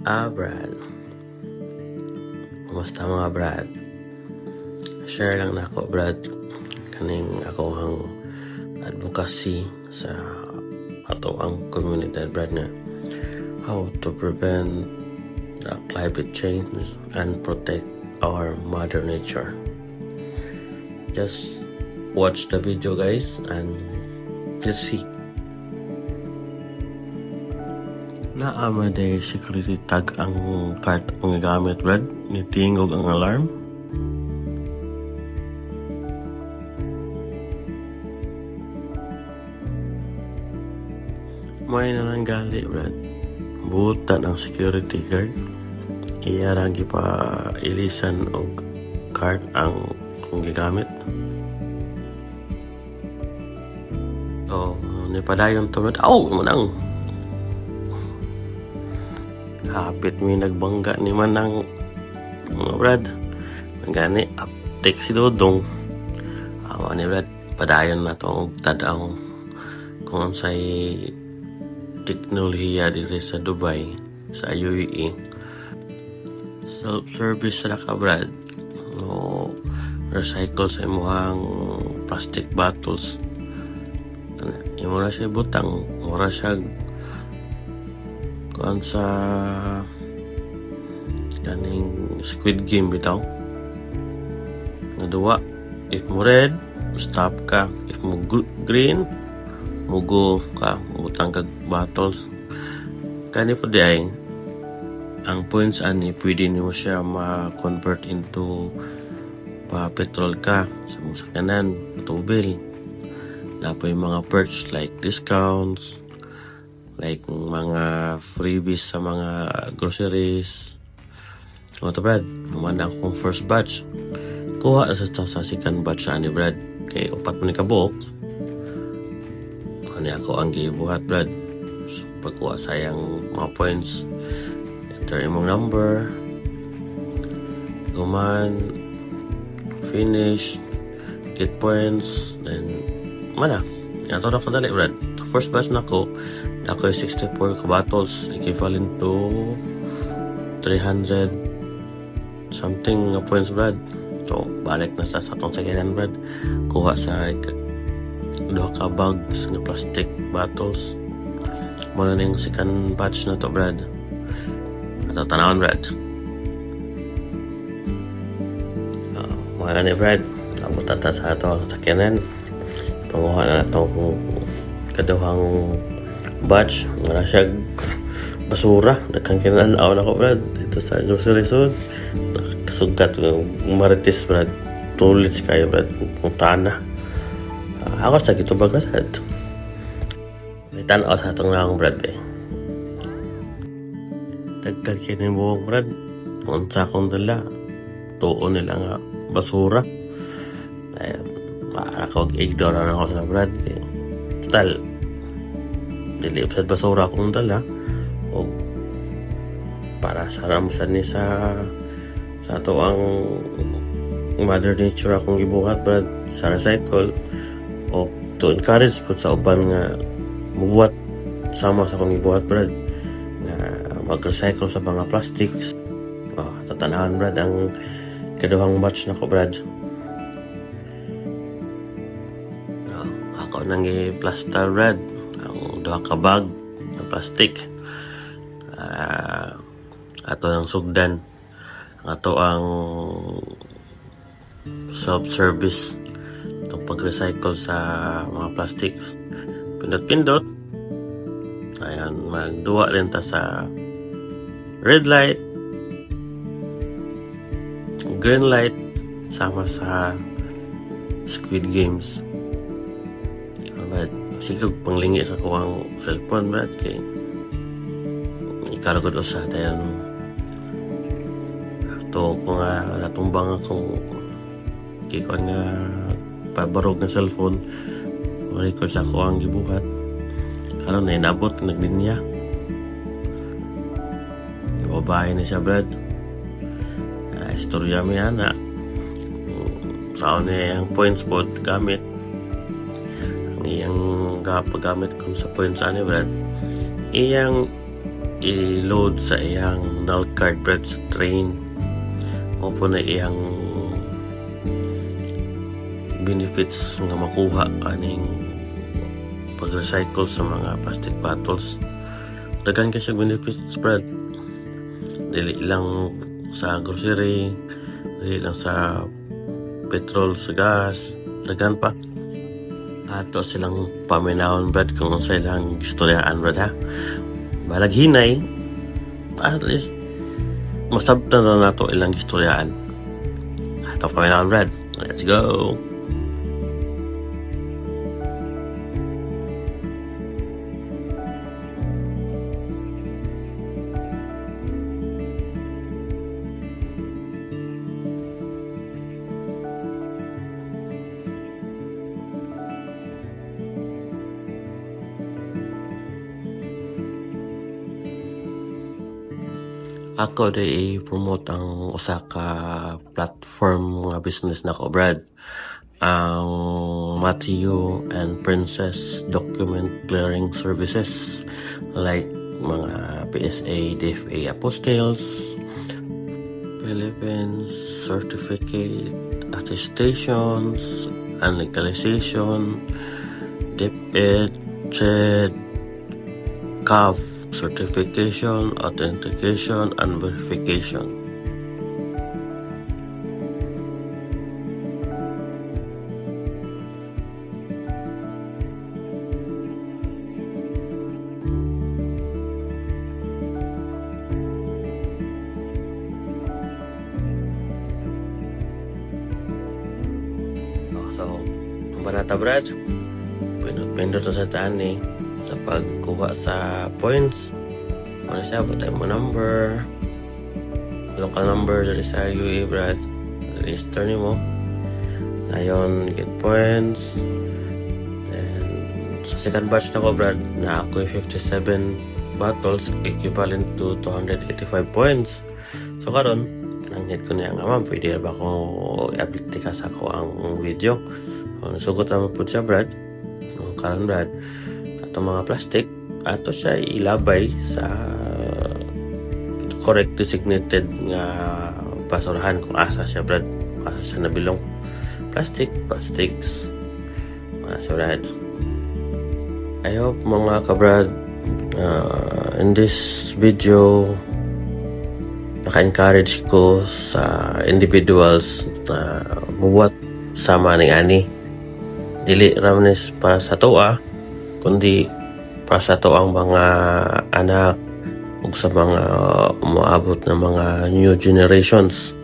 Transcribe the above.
Brad. Kumusta mga Brad? Share lang na ako, Brad. Kaning ako ang advocacy sa ato ang komunidad, Brad, nga how to prevent the climate change and protect our mother nature. Just watch the video, guys, and let's see. Naama day security tag ang cart ang gamit, Brad. Nitingog ang alarm. May na lang gali, Brad. Butan ang security guard. Iyarang pa ilisan og cart ang kung gigamit. So, nipadayon to, Brad. Manang! Hapit mi nagbangga ni Manang, Brad. Gani, uptake si Dodong. Awa ni Brad, padayon na itong tadaw kung say teknolohiya dito sa Dubai, sa UAE. Self-service na ka, Brad. No, recycle sa imuhang plastic bottles. Imo na siya butang, ora siya kuan sa kaning Squid Game bitaw. Nga duwa, if mo red, stop ka. If mo green, mugo ka, butang kag bottles. Kani po di ay ang points ani pwede nimo siya ma-convert into pa petrol ka sa musakanan, tubil. Na po yung mga perks like discounts, like mga freebies sa mga groceries. So ito, Brad, naman akong first batch. Kuha na sa second batch ni Brad. Kay upat mo ni kabuok. Ano ako ang gibuhat, Brad. So, pagkuha sayang mga points, enter imong number, guman, finish, get points, then mana. Ito na kadali, Brad. First batch na ko, ako yung 64 ka-bottles, equivalent to 300 something points, Brad. So, balik na sa atong sakinan, Brad. Kuha sa 2 ka bags na plastic bottles. Muna na yung second batch na to, Brad. At tanawan, Brad. Mga ni Brad, namutata sa atong sakinan. Panguha na itong kaduhang batch, wala siya basura. Daghang kinanaw na ko, Brad, dito sa grocery store. Kasugat ng marites, Brad. Tulits kayo, Brad, puntaan na. Ako sa gitubag na sad. May tanaw sa itong nakong, Brad, dagdag kinin buong, Brad. Kung sa akong dala, tuon nila nga basura. Para ko ignore na ako sa Brad. Total, dili sa basura akong dala. O para sa ramsan ni sa ato ang mother nature akong gibuhat, Brad, sa recycle. O to encourage po sa uban nga mubuhat sama sa akong gibuhat, Brad, nga mag-recycle sa mga plastics. Tatanahan, Brad, ang kaduhang batch na ko, Brad. Ako nang i-plaster, Brad, ang 2 ka bag na plastic. Ato ng sugdan. Ato ang self-service itong pag-recycle sa mga plastics. Pindot-pindot. Ayan, magduwa rin ta sa red light, green light, sama sa Squid Games. Brad, sige panglingi sa kuwang cellphone, Brad, kay ikaragod usa dayon to ko nga natumbang akong kikon nga pabarog ng cellphone, record sa ako ang gibuhat. Karon na inabot naglinya. Babae na siya, Brad. Istorya mi ana. Saan niya ang points po gamit. Ang iyang paggamit ko sa points ani, Brad. Iyang i-load sa iyang null card Brad sa train. O po na iyang benefits nga makuha aning pag-recycle sa mga plastic bottles. Dagan ka siya benefits Brad. Dili lang sa grocery, dili lang sa petrol, sa gas, dagan pa. Ato silang paminahon Brad kung sa ilang istoryaan Brad ha. Balag hinay, at least masabtan na nato ilang istoryaan. Ato paminahon Brad. Let's go! Ako day i-promote ang usa ka platform nga business nako Brad. Ang Matthew and Princess Document Clearing Services like mga PSA, DFA apostilles, Philippines Certificate Attestations, Legalization, DepEd, CHED, CAV Certification, Authentication, and Verification. So, ang banata Brad, pinot-pindot sa tani sa pagkuha sa points. Ano siya, batay mo number, local number dari sa UE Brad, register ni mo. Ngayon, get points. Then, sa second batch na ko Brad, na ako 57 bottles equivalent to 285 points. So karon, nanghit ko niya nga ma'am, pwede ba ako i-update ka sa ako ang video. Sugot naman po siya Brad. Karon Brad, atong mga plastic ato siya ilabay sa correct designated nga basurahan kung asa siya Brad, asa siya nabilong. Plastics mga siya Brad. I hope mga ka-Brad, in this video naka-encourage ko sa individuals na buwat sama ning ani. Dili ramanes para sa toa, kundi para sa toang mga anak ug sa mga umaabot na mga new generations.